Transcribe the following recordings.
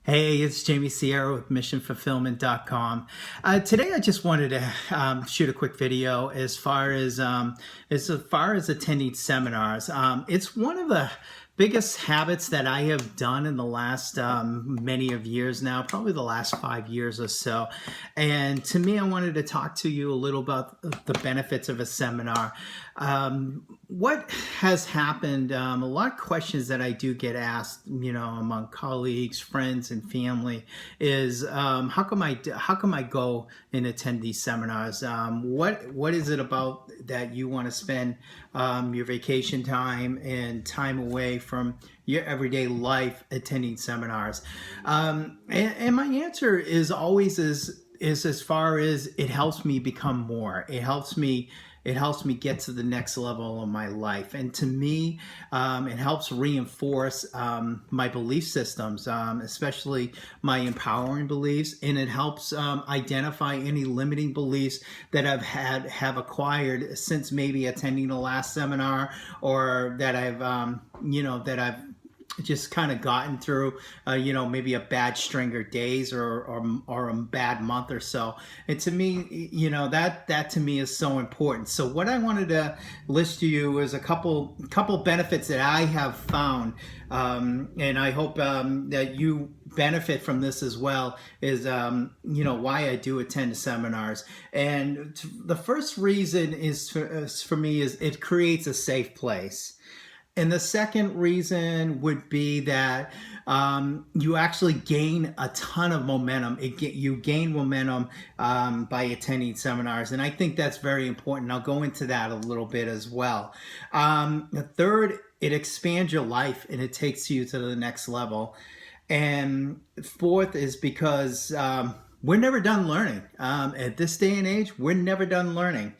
Hey, it's Jamie Sierra with missionfulfillment.com. Today, I just wanted to shoot a quick video as far as attending seminars. It's one of the biggest habits that I have done in the last many of years now, probably the last 5 years or so. And to me, I wanted to talk to you a little about the benefits of a seminar. What has happened? A lot of questions that I do get asked, among colleagues, friends, and family, is how come I go and attend these seminars? What is it about that you want to spend your vacation time and time away from your everyday life attending seminars? And my answer is always is as far as it helps me become more. It helps me get to the next level of my life. And to me, it helps reinforce my belief systems, especially my empowering beliefs. And it helps identify any limiting beliefs that have acquired since maybe attending the last seminar, or that I've just kind of gotten through, maybe a bad string of days, or a bad month or so. And to me, that to me is so important. So what I wanted to list to you is a couple benefits that I have found, and I hope that you benefit from this as well, is why I do attend seminars. And the first reason is for me is it creates a safe place. And the second reason would be that you actually gain a ton of momentum. You gain momentum by attending seminars. And I think that's very important. I'll go into that a little bit as well. The third, it expands your life and it takes you to the next level. And fourth is because we're never done learning. At this day and age, we're never done learning.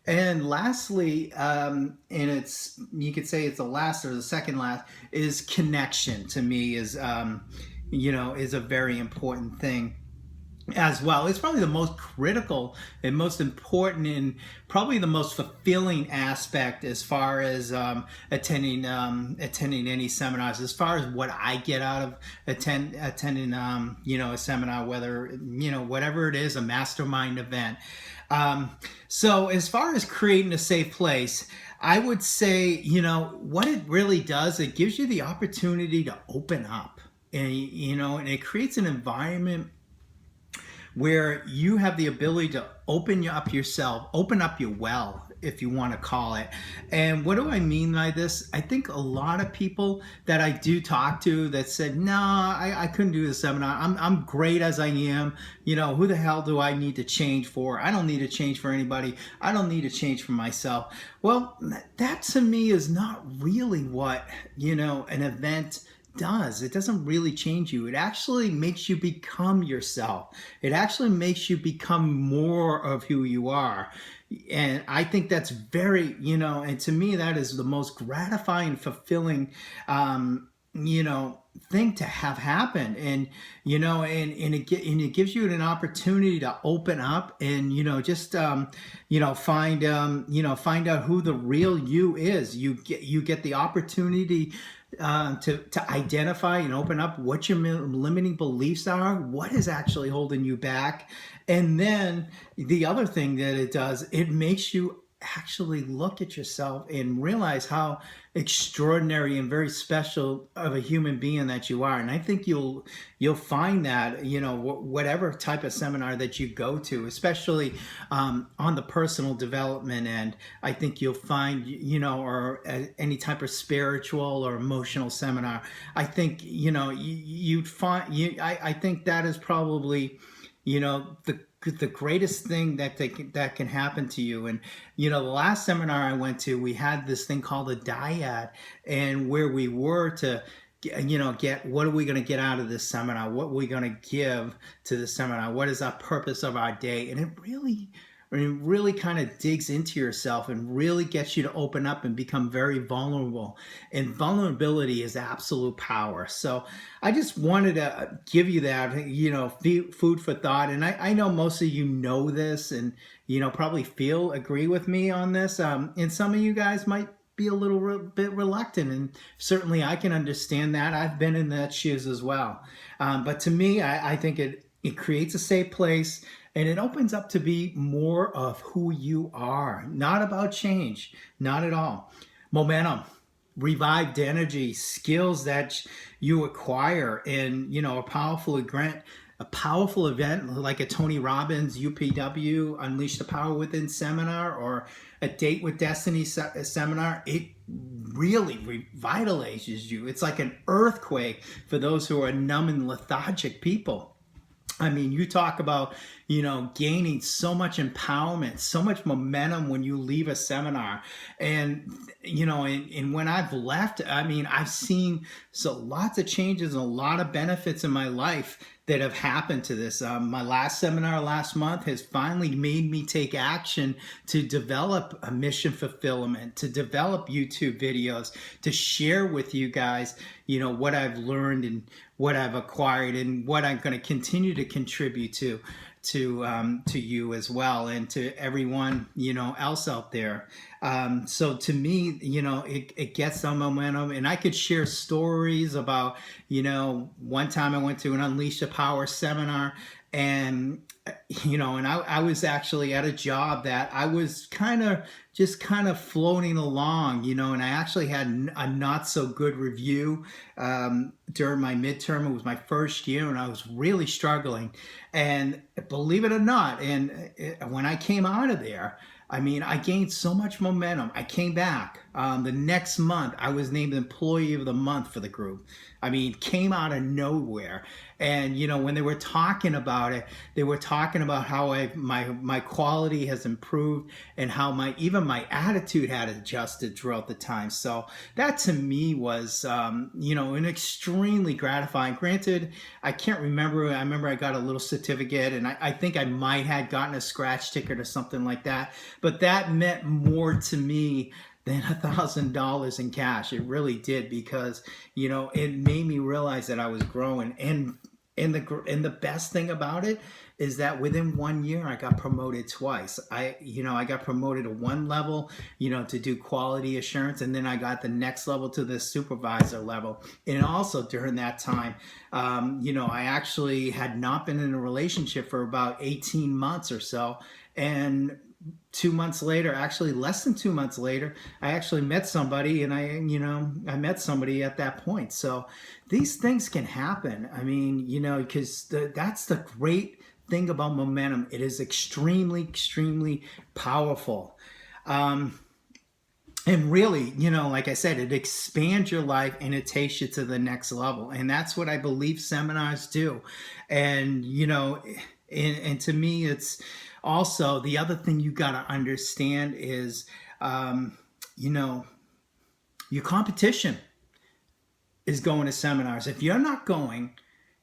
And lastly, and you could say it's the last or the second last, is connection. To me is is a very important thing as well. It's probably the most critical and most important and probably the most fulfilling aspect as far as attending any seminars. As far as what I get out of attending a seminar, whether whatever it is, a mastermind event. So as far as creating a safe place, I would say, what it really does, it gives you the opportunity to open up, and it creates an environment where you have the ability to open up yourself, open up your well, if you want to call it. And what do I mean by this? I think a lot of people that I do talk to that said, no, I couldn't do the seminar. I'm great as I am. Who the hell do I need to change for? I don't need to change for anybody. I don't need to change for myself. Well, that to me is not really what, an event does. It doesn't really change you. It actually makes you become yourself. It actually makes you become more of who you are. And I think that's very, and to me, that is the most gratifying, fulfilling, thing to have happen. And it gives you an opportunity to open up and just find out who the real you is. You get the opportunity to identify and open up what your limiting beliefs are, what is actually holding you back. And then the other thing that it does, it makes you actually look at yourself and realize how extraordinary and very special of a human being that you are. And I think you'll find that, whatever type of seminar that you go to, especially on the personal development end, I think you'll find, or any type of spiritual or emotional seminar, I think, you'd find, I think that is probably, the greatest thing that can happen to you. And the last seminar I went to, we had this thing called a dyad, and where we were to get what are we going to get out of this seminar, what are we going to give to the seminar, what is our purpose of our day. And it really kind of digs into yourself and really gets you to open up and become very vulnerable. And vulnerability is absolute power. So I just wanted to give you that, food for thought. And I know most of you know this and, probably agree with me on this. And some of you guys might be a little bit reluctant, and certainly I can understand that. I've been in that shoes as well. But to me, I think it creates a safe place, and it opens up to be more of who you are, not about change, not at all. Momentum, revived energy, skills that you acquire, and a powerful event like a Tony Robbins UPW Unleash the Power Within seminar, or a Date with Destiny seminar. It really revitalizes you. It's like an earthquake for those who are numb and lethargic people. I mean, you talk about, gaining so much empowerment, so much momentum when you leave a seminar. And, and when I've left, I mean, I've seen lots of changes and a lot of benefits in my life that have happened to this. My last seminar last month has finally made me take action to develop a mission fulfillment, to develop YouTube videos, to share with you guys, what I've learned and what I've acquired and what I'm going to continue to contribute to you as well, and to everyone else out there. So to me, it gets some momentum, and I could share stories about one time I went to an Unleash the Power seminar, and I was actually at a job that I was kind of floating along, and I actually had a not so good review during my midterm. It was my first year, and I was really struggling. And believe it or not, when I came out of there, I mean, I gained so much momentum. I came back. The next month, I was named Employee of the Month for the group. I mean, came out of nowhere. And, when they were talking about it, they were talking about how my quality has improved, and how even my attitude had adjusted throughout the time. So that to me was, an extremely gratifying. Granted, I can't remember. I remember I got a little certificate, and I think I might have gotten a scratch ticket or something like that. But that meant more to me than $1,000 in cash. It really did, because it made me realize that I was growing. And the best thing about it is that within 1 year I got promoted twice. I got promoted to one level, to do quality assurance, and then I got the next level to the supervisor level. And also during that time, I actually had not been in a relationship for about 18 months or so, and 2 months later, actually less than 2 months later, I actually met somebody, and I met somebody at that point. So these things can happen. I mean, because that's the great thing about momentum. It is extremely, extremely powerful. And really, like I said, it expands your life, and it takes you to the next level. And that's what I believe seminars do. And, and to me, it's also the other thing you got to understand is, your competition is going to seminars. If you're not going,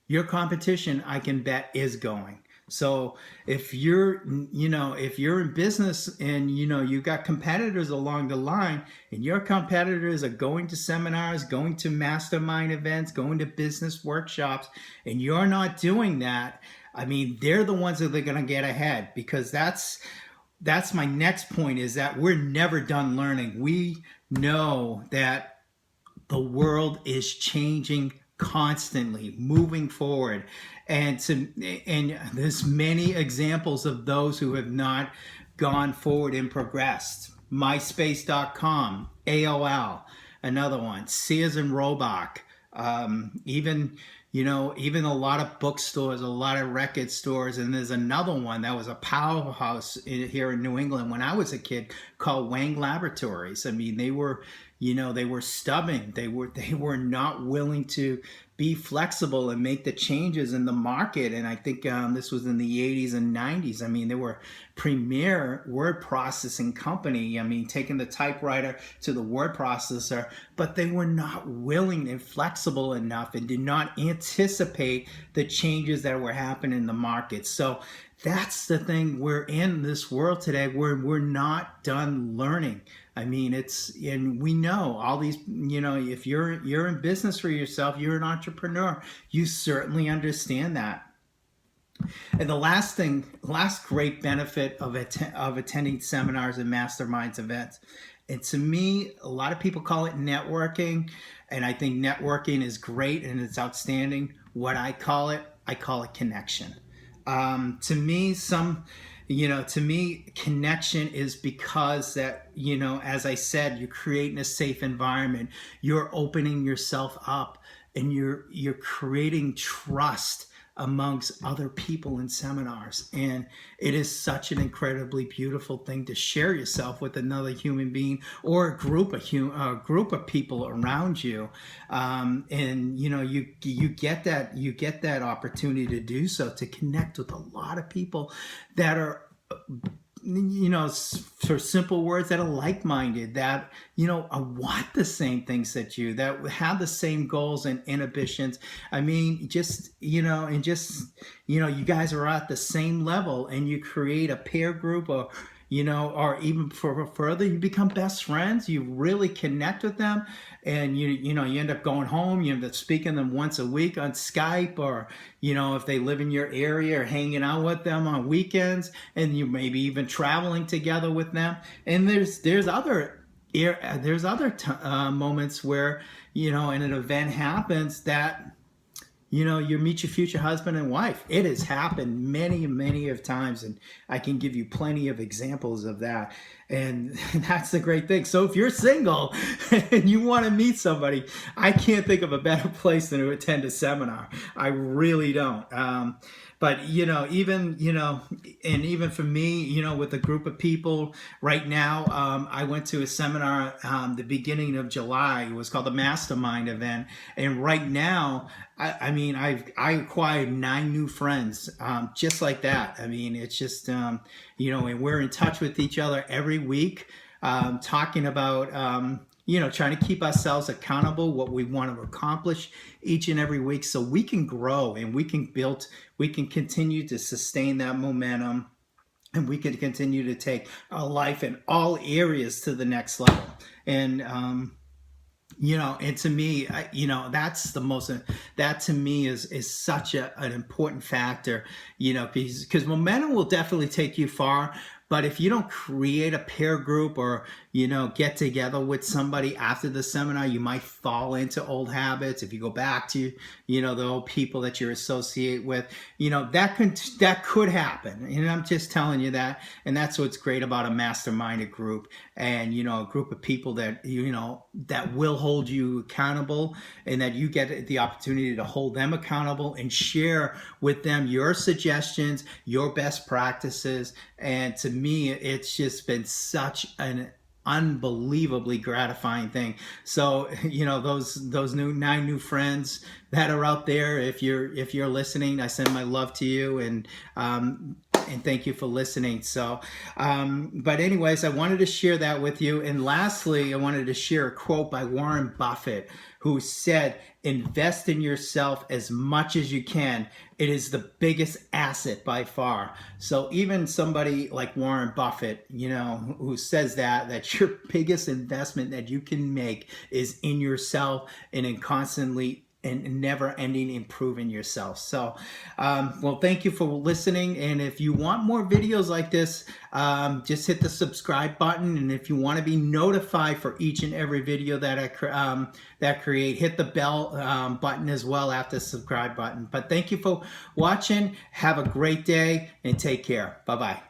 your competition, I can bet, is going. So if you're in business, and you've got competitors along the line, and your competitors are going to seminars, going to mastermind events, going to business workshops, and you're not doing that, I mean, they're the ones that are going to get ahead, because that's my next point, is that we're never done learning. We know that the world is changing constantly, moving forward, and there's many examples of those who have not gone forward and progressed. MySpace.com, AOL, another one, Sears and Roebuck, even a lot of bookstores, a lot of record stores. And there's another one that was a powerhouse here in New England when I was a kid, called Wang Laboratories. I mean, they were stubborn. They were not willing to be flexible and make the changes in the market. And I think this was in the 80s and 90s. I mean, they were premier word processing company. I mean, taking the typewriter to the word processor, but they were not willing and flexible enough, and did not anticipate the changes that were happening in the market. So that's the thing. We're in this world today where we're not done learning. I mean, and we know all these, if you're in business for yourself, you're an entrepreneur, you certainly understand that. And the last great benefit of attending seminars and masterminds events And to me, a lot of people call it networking, and I think networking is great and it's outstanding. What I call it connection. To me, to me, connection is because that, as I said, you're creating a safe environment. You're opening yourself up, and you're creating trust amongst other people in seminars. And it is such an incredibly beautiful thing to share yourself with another human being or a group of people around you. And you get that opportunity to do so, to connect with a lot of people that are, for simple words, that are like-minded, that want the same things that you, that have the same goals and inhibitions. I mean, you guys are at the same level, and you create a peer group, or even further, you become best friends. You really connect with them, and you end up going home. You end up speaking to them once a week on Skype, or if they live in your area, or hanging out with them on weekends, and you maybe even traveling together with them. And there's other moments where and an event happens that you meet your future husband and wife. It has happened many, many of times, and I can give you plenty of examples of that. And that's the great thing. So if you're single and you want to meet somebody, I can't think of a better place than to attend a seminar. I really don't. But even for me, with a group of people right now, I went to a seminar the beginning of July. It was called the Mastermind event, and right now, I acquired 9 new friends, just like that. I mean, it's just and we're in touch with each other every week, talking about trying to keep ourselves accountable, what we want to accomplish each and every week, so we can grow and we can continue to sustain that momentum, and we can continue to take our life in all areas to the next level. And and to me, that's that to me is such an important factor, because momentum will definitely take you far. But if you don't create a peer group, or get together with somebody after the seminar, you might fall into old habits. If you go back to the old people that you associate with, that could happen. And I'm just telling you that. And that's what's great about a masterminded group, and a group of people that that will hold you accountable, and that you get the opportunity to hold them accountable and share with them your suggestions, your best practices. And to me, it's just been such an unbelievably gratifying thing. So those 9 new friends that are out there, if you're listening, I send my love to you, and thank you for listening. So but anyways, I wanted to share that with you. And lastly, I wanted to share a quote by Warren Buffett, who said, "Invest in yourself as much as you can. It is the biggest asset by far." So even somebody like Warren Buffett, who says that your biggest investment that you can make is in yourself, and in constantly and never ending improving yourself. So well, thank you for listening. And if you want more videos like this, just hit the subscribe button. And if you want to be notified for each and every video that I create, hit the bell button as well after the subscribe button. But thank you for watching. Have a great day, and take care. Bye-bye.